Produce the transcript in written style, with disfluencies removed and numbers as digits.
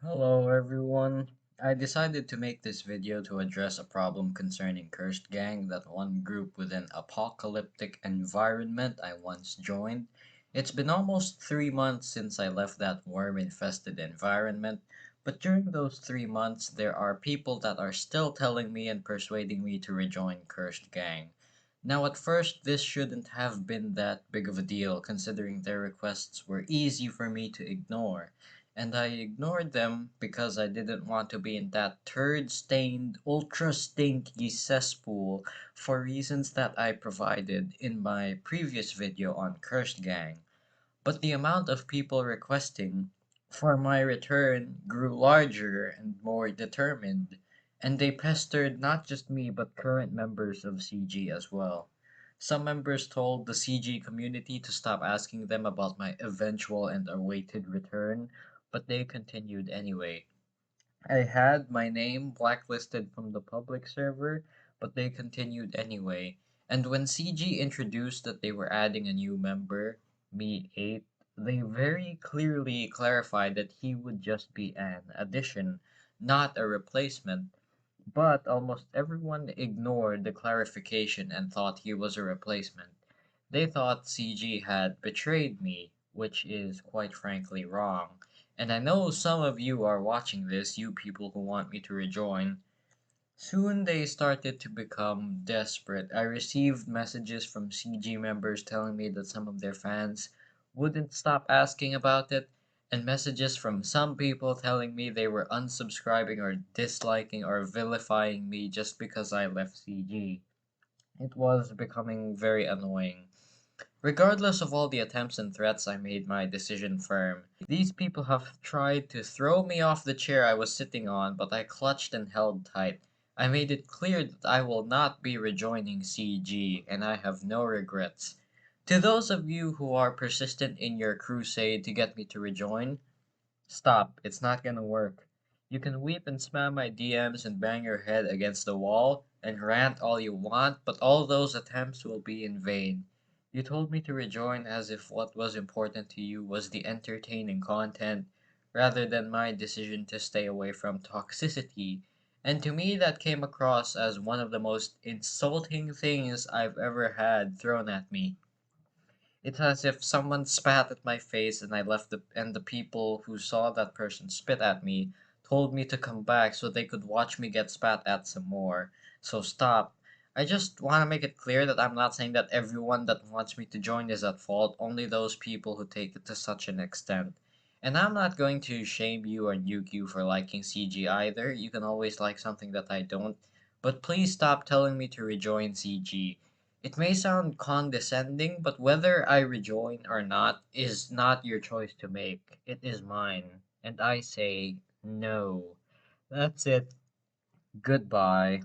Hello everyone. I decided to make this video to address a problem concerning Cursed Gang, that one group with an apocalyptic environment I once joined. It's been almost 3 months since I left that worm-infested environment, but during those 3 months there are people that are still telling me and persuading me to rejoin Cursed Gang. Now at first this shouldn't have been that big of a deal considering their requests were easy for me to ignore, and I ignored them because I didn't want to be in that turd stained, ultra stinky cesspool for reasons that I provided in my previous video on Cursed Gang. But the amount of people requesting for my return grew larger and more determined, and they pestered not just me but current members of CG as well. Some members told the CG community to stop asking them about my eventual and awaited return, but they continued anyway. I had my name blacklisted from the public server, but they continued anyway. And when CG introduced that they were adding a new member, me 8, they very clearly clarified that he would just be an addition, not a replacement. But almost everyone ignored the clarification and thought he was a replacement. They thought CG had betrayed me, which is quite frankly wrong. And I know some of you are watching this, you people who want me to rejoin. Soon they started to become desperate. I received messages from CG members telling me that some of their fans wouldn't stop asking about it, and messages from some people telling me they were unsubscribing or disliking or vilifying me just because I left CG. It was becoming very annoying. Regardless of all the attempts and threats, I made my decision firm. These people have tried to throw me off the chair I was sitting on, but I clutched and held tight. I made it clear that I will not be rejoining CG, and I have no regrets. To those of you who are persistent in your crusade to get me to rejoin, stop, it's not gonna work. You can weep and spam my DMs and bang your head against the wall and rant all you want, but all those attempts will be in vain. You told me to rejoin as if what was important to you was the entertaining content rather than my decision to stay away from toxicity. And to me, that came across as one of the most insulting things I've ever had thrown at me. It's as if someone spat at my face and I left and the people who saw that person spit at me told me to come back so they could watch me get spat at some more. So stop. I just want to make it clear that I'm not saying that everyone that wants me to join is at fault, only those people who take it to such an extent. And I'm not going to shame you or nuke you for liking CG either. You can always like something that I don't. But please stop telling me to rejoin CG. It may sound condescending, but whether I rejoin or not is not your choice to make. It is mine. And I say no. That's it. Goodbye.